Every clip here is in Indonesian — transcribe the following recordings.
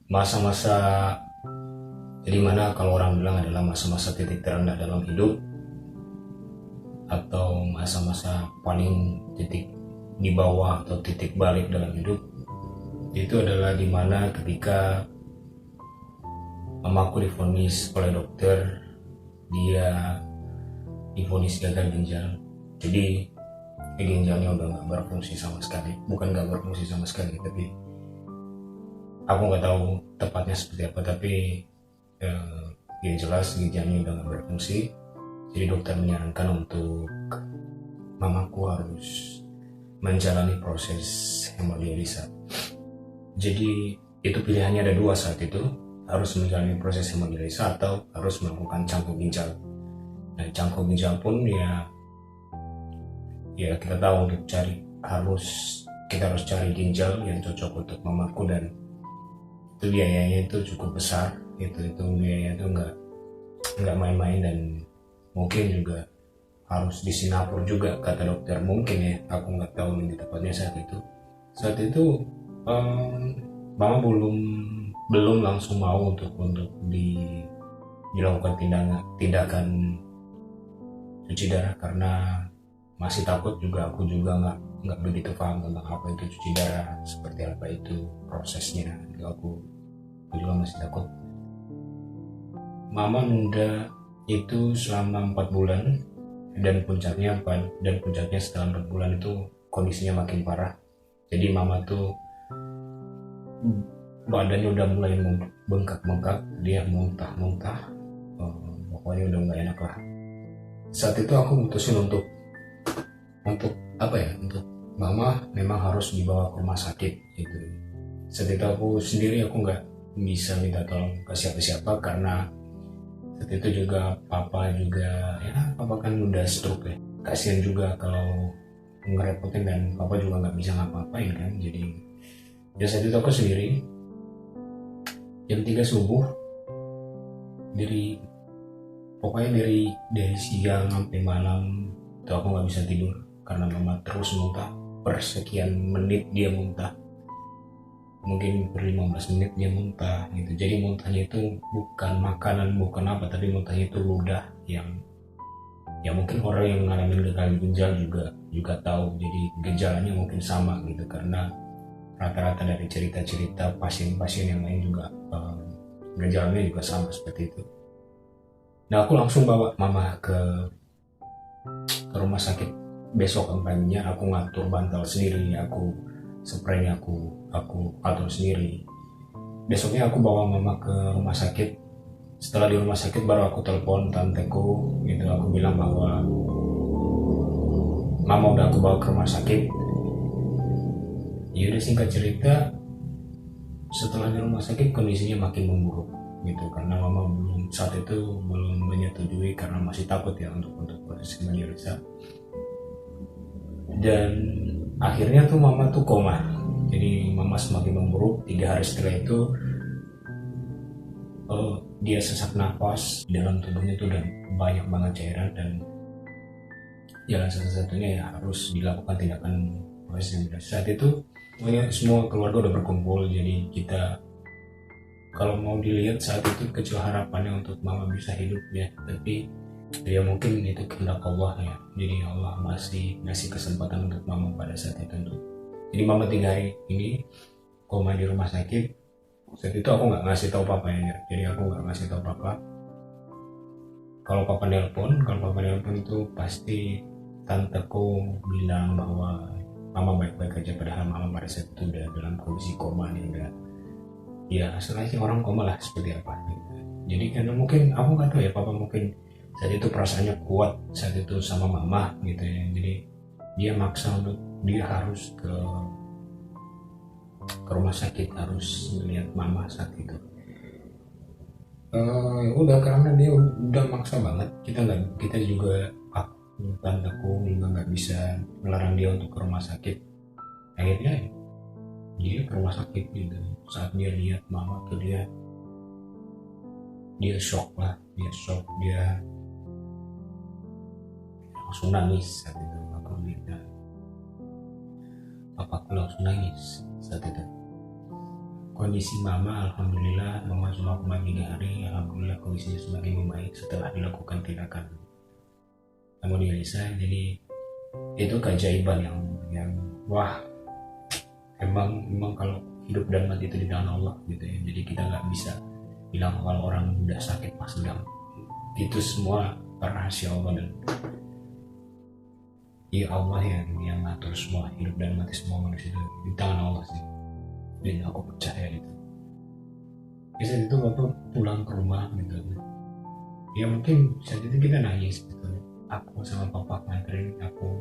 masa-masa jadi mana kalau orang bilang adalah masa-masa titik terendah dalam hidup atau masa-masa paling titik di bawah atau titik balik dalam hidup, itu adalah dimana ketika mamaku divonis oleh dokter, dia divonis gagal ginjal. Jadi ginjalnya udah nggak berfungsi sama sekali, bukan nggak berfungsi sama sekali, tapi aku nggak tahu tepatnya seperti apa, tapi yang jelas ginjalnya udah nggak berfungsi. Jadi dokter menyarankan untuk mamaku harus menjalani proses hemodialisa. Jadi itu pilihannya ada dua saat itu, harus menjalani proses hemodialisa atau harus melakukan cangkok ginjal. Nah, cangkok ginjal pun ya kita tahu untuk kita harus cari ginjal yang cocok untuk mamaku, dan itu biayanya itu cukup besar. Itu biayanya itu nggak main-main, dan mungkin juga harus di Singapura juga kata dokter, mungkin ya, aku nggak tahu lebih tepatnya saat itu mama belum langsung mau untuk dilakukan tindakan cuci darah, karena masih takut juga. Aku juga nggak begitu paham tentang apa itu cuci darah, seperti apa itu prosesnya. Aku juga masih takut. Mama nunda itu selama 4 bulan, dan puncaknya setelah 4 bulan itu kondisinya makin parah. Jadi mama tuh badannya udah mulai bengkak-bengkak, dia muntah-muntah, pokoknya udah nggak enak lah. Saat itu aku mutusin untuk mama memang harus dibawa ke rumah sakit gitu. Saat itu aku nggak bisa minta tolong ke siapa-siapa, karena saat itu juga papa kan udah stroke ya, kasihan juga kalau ngerepotin, dan papa juga nggak bisa ngapa-ngapain kan. Jadi saat itu aku sendiri, jam 3 subuh, dari siang sampai malam itu aku nggak bisa tidur, karena mama terus muntah. Persekian menit dia muntah, mungkin per 15 menit dia muntah gitu. Jadi muntahnya itu bukan makanan, bukan apa, tapi muntahnya itu ludah yang mungkin orang yang ngalamin gagal ginjal juga tahu. Jadi gejalanya mungkin sama gitu, karena rata-rata dari cerita-cerita pasien-pasien yang lain juga gejalanya juga sama seperti itu. Nah, aku langsung bawa mama ke rumah sakit. Besok paginya aku ngatur bantal sendiri, aku spraynya aku atur sendiri. Besoknya aku bawa mama ke rumah sakit. Setelah di rumah sakit baru aku telepon tanteku gitu, aku bilang bahwa mama udah aku bawa ke rumah sakit. Ya udah, singkat cerita, setelah di rumah sakit kondisinya makin memburuk gitu, karena mama saat itu belum menyetujui, karena masih takut ya untuk proses hemodialisa. Dan akhirnya tuh mama tuh koma. Jadi mama semakin memburuk. 3 hari setelah itu dia sesak nafas, dalam tubuhnya tuh udah banyak banget cairan, dan jalan satu-satunya ya harus dilakukan tindakan proses hemodialisa. Saat itu semua keluarga udah berkumpul. Jadi kita, kalau mau dilihat saat itu kecil harapannya untuk mama bisa hidup ya, tapi ya mungkin itu kehendak Allah ya. Jadi Allah masih ngasih kesempatan untuk mama pada saat itu. Jadi mama 3 hari ini koma di rumah sakit. Saat itu aku nggak ngasih tahu papa ya. Jadi aku nggak ngasih tahu papa. Kalau papa nelpon itu pasti tanteku bilang bahwa mama baik-baik aja, padahal mama pada saat itu udah dalam kondisi koma nih, udah ya setelahnya orang koma lah seperti apa gitu. Jadi karena mungkin aku nggak tahu ya, papa mungkin saat itu perasaannya kuat saat itu sama mama gitu ya. Jadi dia maksa untuk dia harus ke rumah sakit, harus melihat mama saat itu. Udah, karena dia udah maksa banget, kita juga tanteku juga nggak bisa melarang dia untuk ke rumah sakit. Akhirnya dia ke rumah sakit gitu. Saat dia lihat mama tuh dia shock, dia langsung nangis saat itu. Papaku langsung nangis saat itu. kondisi mama, alhamdulillah mama cuma koma 3 hari, alhamdulillah kondisinya semakin membaik setelah dilakukan tindakan hemodialisa. Jadi itu keajaiban yang wah, emang kalau hidup dan mati itu di tangan Allah gitu ya. Jadi kita nggak bisa bilang kalau orang udah sakit pas sedang, itu semua rahasia Allah, dan ya Allah yang ngatur semua hidup dan mati semua manusia itu di tangan Allah sih. Dan aku percaya itu. Saat itu bapak pulang ke rumah gitu, ya mungkin saat itu kita nangis gitu. Aku sama papa nganterin aku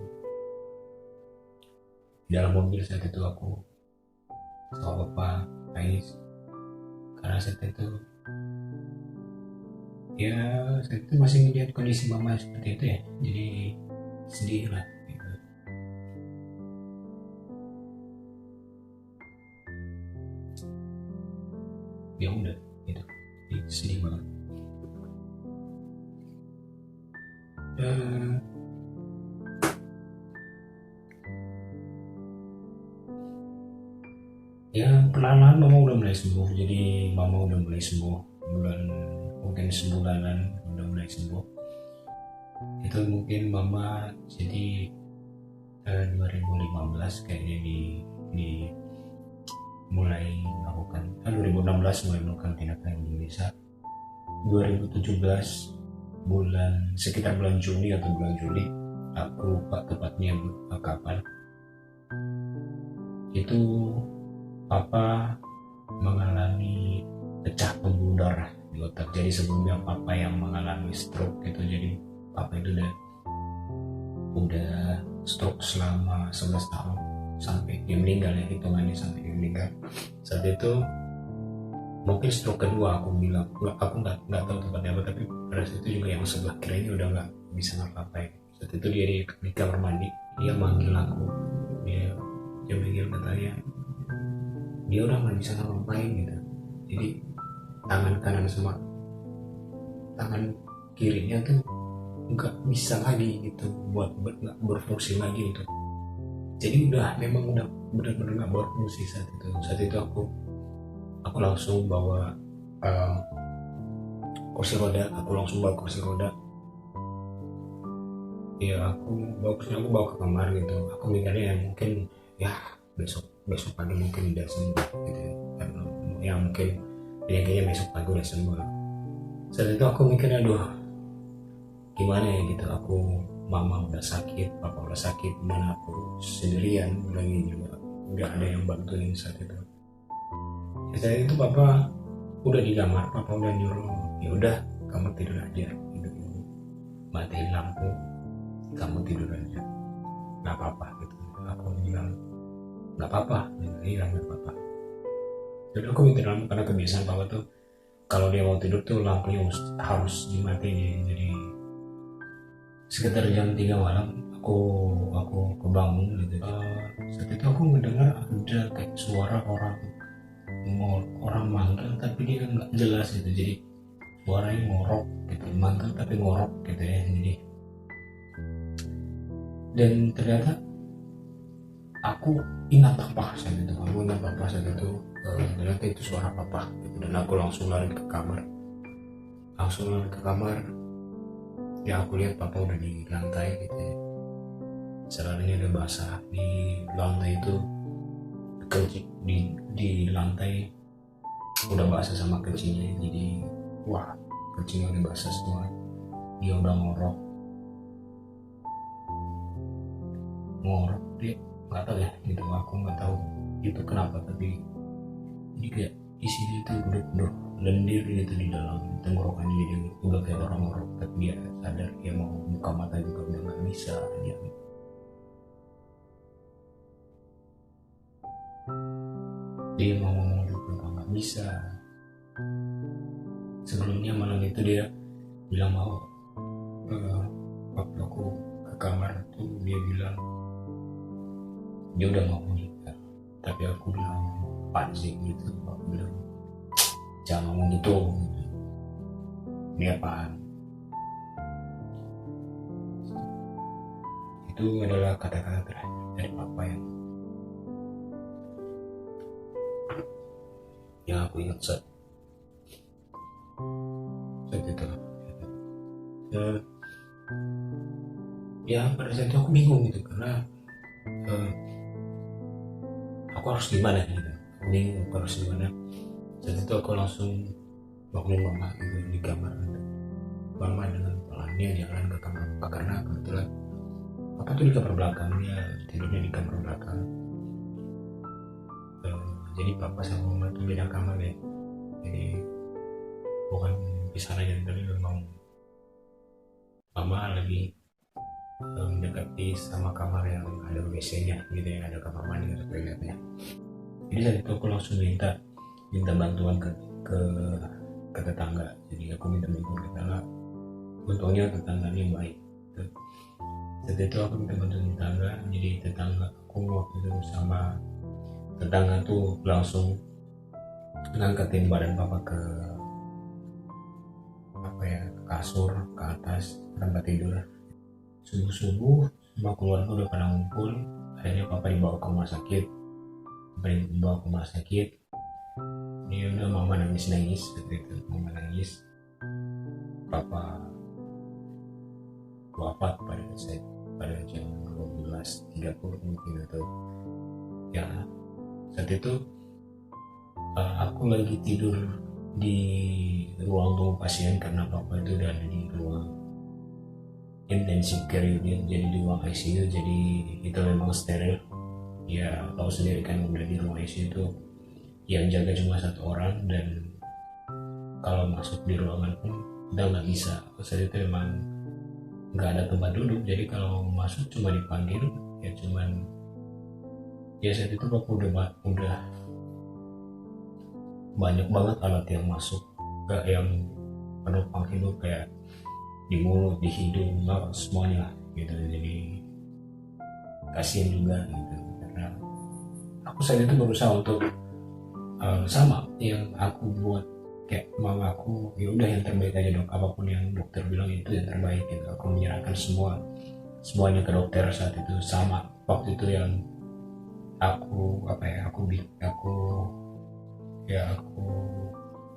di dalam mobil. Saat itu aku sama papa nangis karena saat itu masih melihat kondisi mama seperti itu ya, jadi sedih lah gitu. Ya udah gitu, jadi sedih banget. Ya perlahan-lahan mama udah mulai sembuh, jadi mama udah mulai sembuh mungkin sebulanan udah mulai sembuh. Itu mungkin mama jadi 2015 kayaknya di mulai melakukan 2016 mulai melakukan tindakan Indonesia. 2017 sekitar bulan Juni atau bulan Juli, aku lupa tepatnya kapan, itu papa mengalami pecah pembuluh darah di otak. Jadi sebelumnya papa yang mengalami stroke gitu, jadi papa itu udah stroke selama 11 tahun sampai dia meninggal ya, hitungannya sampai dia meninggal. Saat itu mungkin stroke kedua, aku bilang aku nggak tahu tepatnya apa, tapi pada saat itu juga yang sebelah kirinya udah nggak bisa ngapa-ngapain. Saat itu dia di kamar mandi, dia manggil aku, dia manggil, katanya dia udah nggak bisa ngapa-ngapain gitu. Jadi tangan kanan sama tangan kirinya tuh nggak bisa lagi gitu buat nggak berfungsi lagi gitu. Jadi memang udah benar-benar nggak berfungsi saat itu. Saat itu aku langsung bawa kursi roda. Ya aku bawa ke kamar gitu. Aku mikirnya mungkin ya besok pagi mungkin udah sembuh gitu ya, mungkin kayaknya besok pagi udah sembuh. Saat itu aku mikirnya gimana ya gitu, mama udah sakit, papa udah sakit, mana aku sendirian lagi juga, nggak ada yang bantuin saat itu. Saat itu papa udah di kamar, papa udah nyuruh, ya udah kamu tidur aja gitu, matiin lampu, kamu tidur aja, nggak apa-apa gitu. Aku bilang nggak apa-apa, iya nggak apa-apa. Jadi aku matiin lampu karena kebiasaan papa tuh kalau dia mau tidur tuh lampunya harus dimatiin. Jadi sekitar jam 3 malam aku kebangun gitu. Saat itu aku mendengar ada kayak suara orang manggil tapi dia nggak jelas gitu. Jadi suaranya ngorok gitu, manggil tapi ngorok gitu ya. Jadi dan ternyata aku ingat papa saat itu. Ternyata itu suara papa gitu. Dan aku langsung lari ke kamar. Ya aku lihat papa udah di lantai gitu ya, celananya udah basah di lantai itu, di lantai udah basah sama kencingnya. Jadi wah, kencingnya udah basah semua, dia udah ngorok dia nggak tahu ya gitu, aku nggak tahu itu kenapa, tapi jadi kayak di sini tuh udah lendir gitu di dalam tenggorokannya. Jadi udah kayak orang ngorok, tapi dia sadar, dia mau buka mata juga udah nggak bisa. Dia mau ngomong juga nggak bisa. Sebelumnya malam itu dia bilang mau waktu aku ke kamar tuh dia bilang dia udah mau menikah, tapi aku bilang apaan sih gitu. Aku bilang jangan ngomong gitu, ini apaan. Itu adalah kata-kata terakhir dari papa yang yang aku ingat saat itu. Ya pada saat itu aku bingung gitu, karena aku harus gimana gitu, aku bingung aku harus gimana. Saat itu aku langsung bangunin mama gitu di kamar. Mama dengan pelannya jalan ke kamar papa, karena kebetulan papa tuh di kamar belakang, dia tidurnya di kamar belakang. Jadi papa sama mama tuh beda kamar ya, jadi bukan pisah aja, tapi memang mama lebih mendekati sama kamar yang ada WC-nya gitu, yang ada kamar mandi atau toiletnya. Jadi saat itu aku langsung minta bantuan ke tetangga. Jadi aku minta bantuan ke tetangga, untungnya tetangganya baik. Saat itu aku minta bantuan tetangga, jadi tetangga aku waktu itu sama tetangga tuh langsung ngangkatin badan papa ke kasur, ke atas tempat tidur. Subuh semua keluarga udah pada ngumpul. Akhirnya papa dibawa ke rumah sakit. Dia udah mama nangis seperti itu, mama nangis. Papa wafat pada jam 12.30 mungkin, atau ya saat itu aku lagi tidur di ruang tunggu pasien, karena papa itu udah ada di ruang intensive care unit, jadi di ruang ICU. Jadi itu memang steril ya, tahu sendiri kan, udah di ruang ICU itu yang jaga cuma satu orang, dan kalau masuk di ruangan pun udah nggak bisa. Saat itu memang nggak ada tempat duduk, jadi kalau masuk cuma dipanggil ya, cuman ya saat itu papa udah banyak banget alat yang masuk, gak yang penopang hidup, kayak di mulut, di hidung, semuanya gitu. Jadi kasihan juga gitu, karena aku saat itu berusaha untuk sama yang aku buat, kayak mama aku, ya udah yang terbaik aja dok, apapun yang dokter bilang itu yang terbaik gitu. Aku menyerahkan semuanya ke dokter saat itu. Sama waktu itu yang aku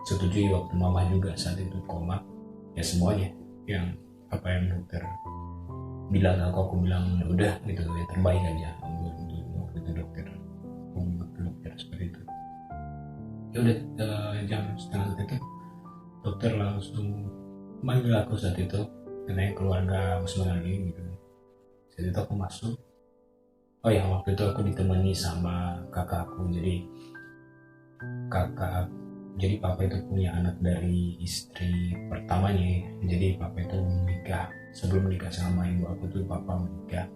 setujui waktu mama juga saat itu koma, ya semuanya yang dokter bilang aku bilang ya udah gitu, yang terbaik aja waktu itu dokter seperti itu. Ya udah jam setengah itu dokter langsung manggil aku saat itu, karena keluarga Usman lagi gitu. Saat itu aku masuk. Oh ya, waktu itu aku ditemani sama kakak aku. Jadi papa itu punya anak dari istri pertamanya. Jadi papa itu menikah, sebelum menikah sama ibu aku tuh papa menikah,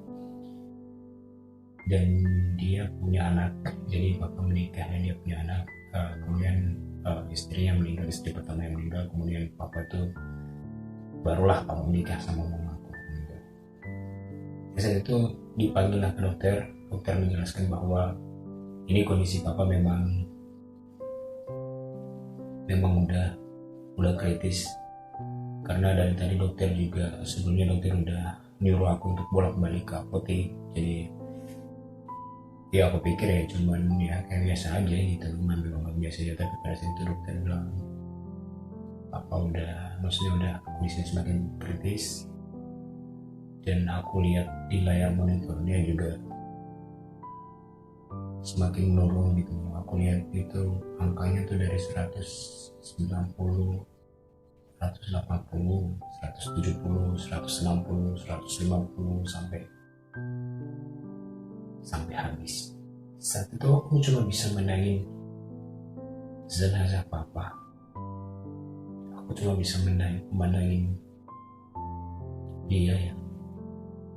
dan dia punya anak. Jadi papa menikah dan dia punya anak. Kemudian istrinya meninggal, istri pertama yang meninggal. Kemudian papa itu barulah papa menikah sama mama aku. Saat itu dipanggillah ke dokter. Dokter menjelaskan bahwa ini kondisi papa memang udah kritis, karena dari tadi dokter juga sebelumnya dokter udah nyuruh aku untuk bolak-balik ke apotek. Jadi ya aku pikir ya cuman ya kayak biasa aja gitu, ngambil obat biasa aja. Tapi pada saat itu dokter bilang papa udah kondisinya semakin kritis, dan aku lihat di layar monitornya juga semakin menurun gitu. Aku lihat itu angkanya tuh dari 190, 180, 170, 160, 150 sampai habis. Saat itu aku cuma bisa menangin jenazah papa. Aku cuma bisa memandangin dia yang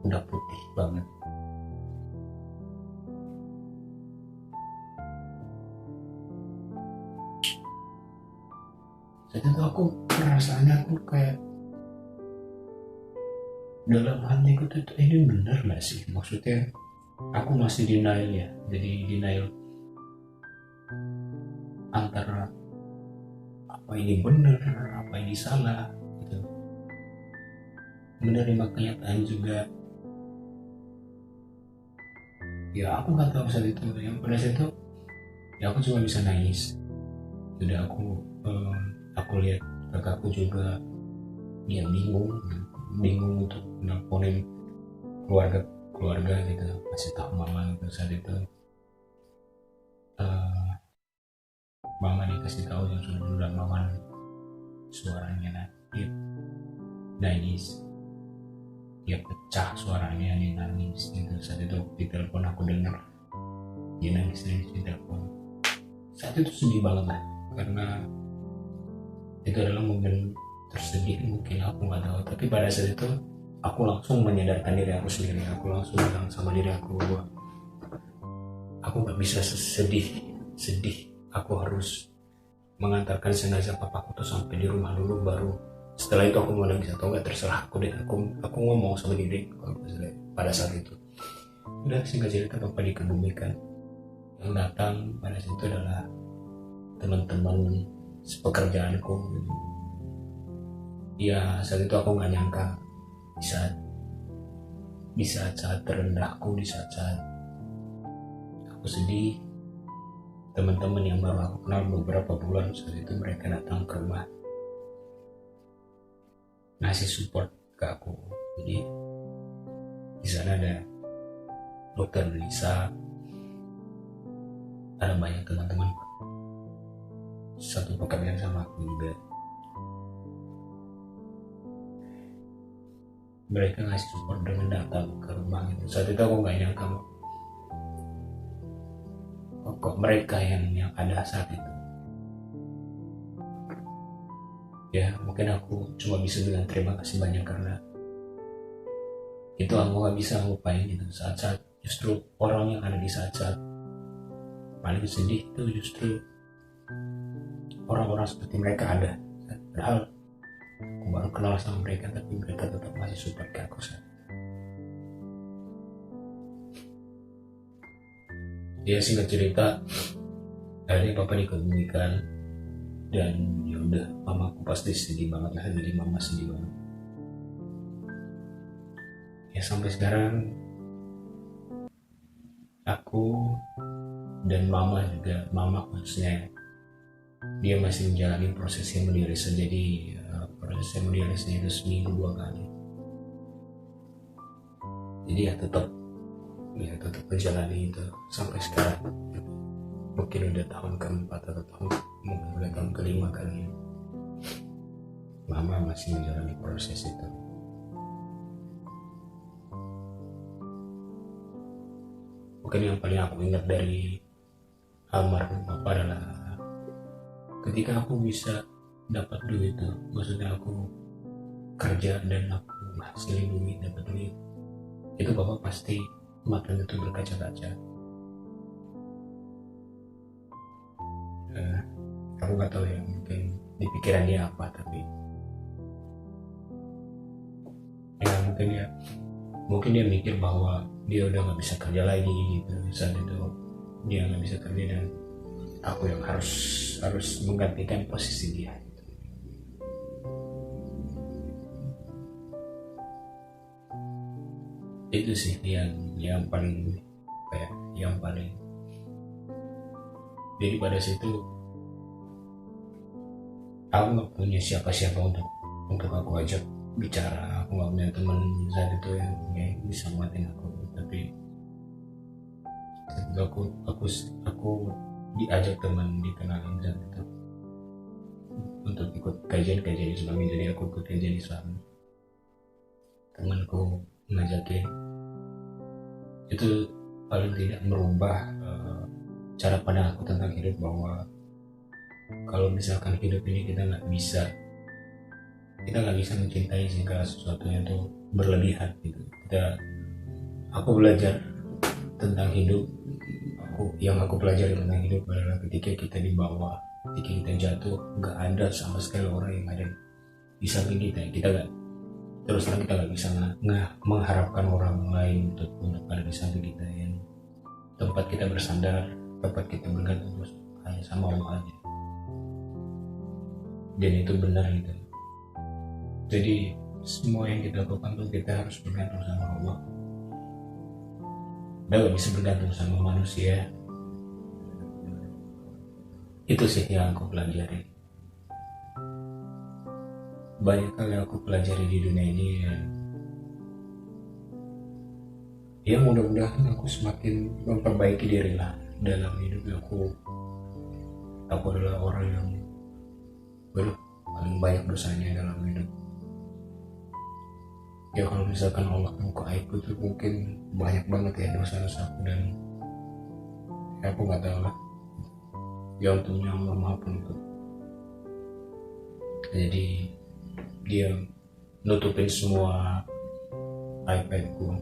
udah putih banget. Saat itu aku perasaannya aku kayak dalam hatiku tuh ini bener gak sih, maksudnya aku masih denial ya. Jadi denial antara apa ini bener, apa ini salah gitu. Menerima kenyataan juga. Ya aku gak tahu saat itu. Yang pada saat itu ya aku cuma bisa nangis. Sudah aku lihat kakakku juga, dia bingung untuk nelponin keluarga gitu, masih tahu mama gitu. Saat itu eh, mama dikasih tahu yang sudah duluan, mama suaranya nangis, dia pecah suaranya, dia nangis gitu. Saat itu di telepon aku dengar dia nangis di telepon. Saat itu sedih banget lah, karena itu adalah momen tersedih mungkin, aku nggak tahu. Tapi pada saat itu aku langsung menyadarkan diri aku sendiri, aku langsung bilang sama diri aku bahwa aku nggak bisa sedih, aku harus mengantarkan jenazah papaku tuh sampai di rumah dulu, baru setelah itu aku mau nangis atau enggak terserah aku deh. Aku ngomong sama diri pada saat itu. Udah, singkat cerita papa dikebumikan. Yang datang pada saat itu adalah teman-teman sepekerjaanku. Ya saat itu aku nggak nyangka di saat terendahku, di saat aku sedih, teman-teman yang baru aku kenal beberapa bulan saat itu mereka datang ke rumah ngasih support ke aku. Jadi di sana ada dokter Lisa, ada banyak teman-teman satu pekerjaan sama aku juga. Mereka ngasih support dengan datang ke rumah gitu. Saat itu aku nggak nyangka kok mereka yang ada saat itu. Ya mungkin aku cuma bisa bilang terima kasih banyak, karena itu aku nggak bisa ngupain gitu. Saat-saat justru orang yang ada di saat-saat paling sedih itu justru orang-orang seperti mereka ada. Padahal aku baru kenal sama mereka, tapi mereka tetap masih support ke aku saat. Ya singkat cerita, akhirnya papa dikebumikan, dan ya udah, mamaku pasti sedih banget lah, jadi mama sedih banget. Ya sampai sekarang aku dan mama khususnya, dia masih menjalani proses hemodialisis. Jadi proses hemodialisisnya itu seminggu 2 kali. Jadi ya tetap menjalani itu sampai sekarang. Mungkin udah tahun keempat atau mungkin udah tahun kelima kali ini mama masih menjalani proses itu. Mungkin yang paling aku ingat dari almarhum papa adalah ketika aku bisa dapat duit itu, maksudnya aku kerja dan aku hasilin duit, dapat duit, itu bapak pasti matanya itu berkaca-kaca. Aku nggak tahu ya, mungkin di pikiran dia apa, tapi ya mungkin dia mikir bahwa dia udah nggak bisa kerja lagi gitu. Saat itu dia nggak bisa kerja dan aku yang harus menggantikan posisi dia gitu. Itu sih yang paling jadi pada situ aku nggak punya siapa-siapa untuk aku ajak bicara. Aku nggak punya teman saat itu yang bisa nguatin aku. Tapi aku diajak teman, dikenalin saat itu untuk ikut kajian Islam. Jadi aku ikut kajian Islam, temanku ngajakin. Itu paling tidak merubah cara pandang aku tentang hidup, bahwa kalau misalkan hidup ini kita nggak bisa mencintai segala sesuatunya itu berlebihan gitu. Aku belajar tentang hidup, yang aku pelajari tentang hidup adalah ketika kita di bawah, ketika kita jatuh, nggak ada sama sekali orang yang ada di samping kita. Kita nggak bisa mengharapkan orang lain untuk ada di samping kita. Yang tempat kita bersandar, tempat kita bergantung terus hanya sama Allah aja. Dan itu benar gitu. Jadi semua yang kita lakukan tuh kita harus bergantung sama Allah. Udah gak bisa bergantung sama manusia. Itu sih yang aku pelajari. Banyak hal yang aku pelajari di dunia ini, ya mudah-mudahan aku semakin memperbaiki diri lah dalam hidup aku adalah orang yang paling banyak dosanya dalam hidup. Ya kalau misalkan Allah buka aibku itu mungkin banyak banget ya dosa-dosaku, dan ya aku nggak tahu lah. Ya untungnya Allah Maha Penutup, jadi dia nutupin semua aib-aibku.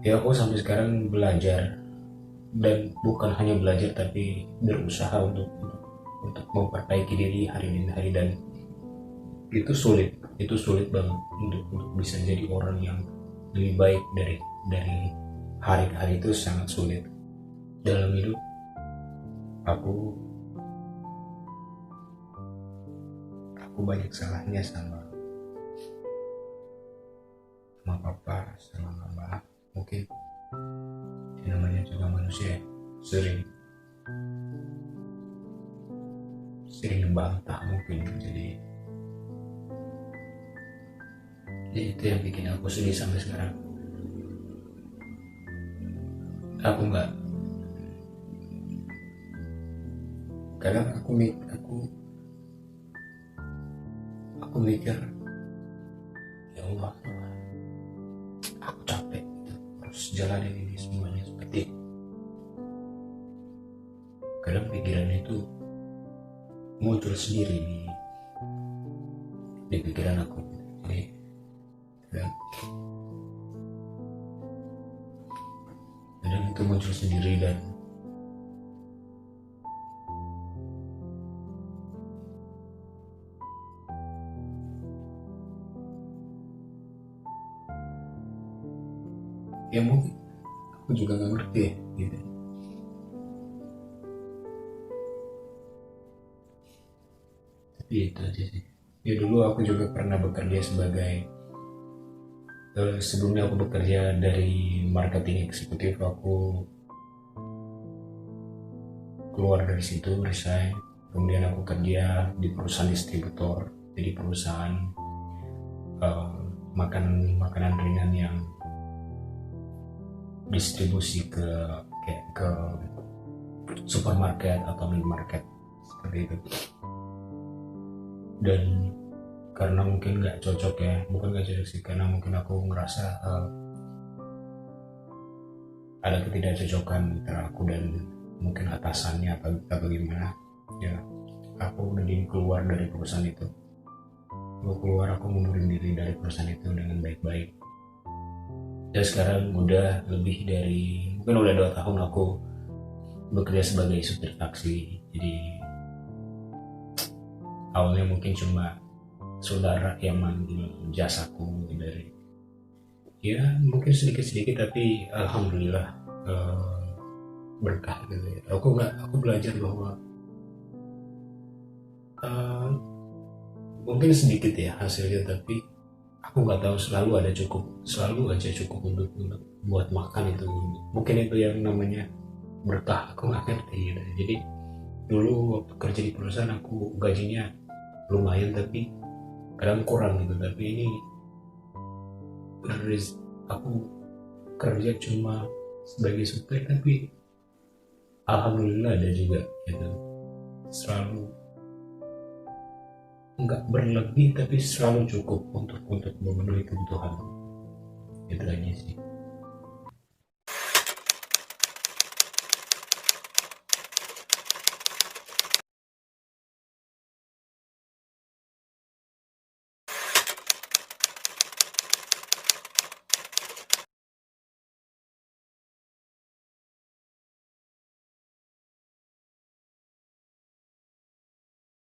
Ya aku sampai sekarang belajar, dan bukan hanya belajar tapi berusaha untuk memperbaiki diri hari demi hari, dan itu sulit banget untuk bisa jadi orang yang lebih baik dari hari ke hari. Itu sangat sulit dalam hidup. Aku banyak salahnya sama papa, sama mama. Mungkin yang namanya juga manusia sering membantah mungkin. Jadi itu yang bikin aku sedih sampai sekarang. Kadang aku mikir, ya Allah, aku capek harus jalanin ini semuanya seperti. Kadang pikiran itu muncul sendiri di pikiran aku. Jadi kadang itu muncul sendiri, dan ya mungkin aku juga nggak ngerti ya, gitu. Tapi itu aja sih. Ya dulu aku juga pernah bekerja sebagai sebelumnya aku bekerja dari marketing eksekutif. Aku keluar dari situ, resign. Kemudian aku kerja di perusahaan distributor, jadi perusahaan makanan ringan yang distribusi ke supermarket atau minimarket seperti itu. Dan karena mungkin nggak cocok ya, bukan nggak cocok sih, karena mungkin aku ngerasa ada ketidakcocokan antara aku dan mungkin atasannya atau gimana ya. Aku udah keluar dari perusahaan itu. Aku mundurin diri dari perusahaan itu dengan baik-baik. Dan sekarang udah lebih dari, mungkin udah 2 tahun aku bekerja sebagai supir taksi. Jadi awalnya mungkin cuma saudara yang manggil jasaku dari, ya mungkin sedikit-sedikit, tapi alhamdulillah berkah gitu ya. Aku belajar bahwa mungkin sedikit ya hasilnya, tapi aku nggak tahu selalu aja cukup untuk buat makan. Itu mungkin itu yang namanya berkah, aku nggak ngerti gitu. Jadi dulu waktu kerja di perusahaan aku gajinya lumayan tapi kadang kurang gitu. Tapi ini aku kerja cuma sebagai supir, tapi alhamdulillah ada juga gitu. Selalu nggak berlebih tapi selalu cukup untuk memenuhi kebutuhan. Itu aja sih.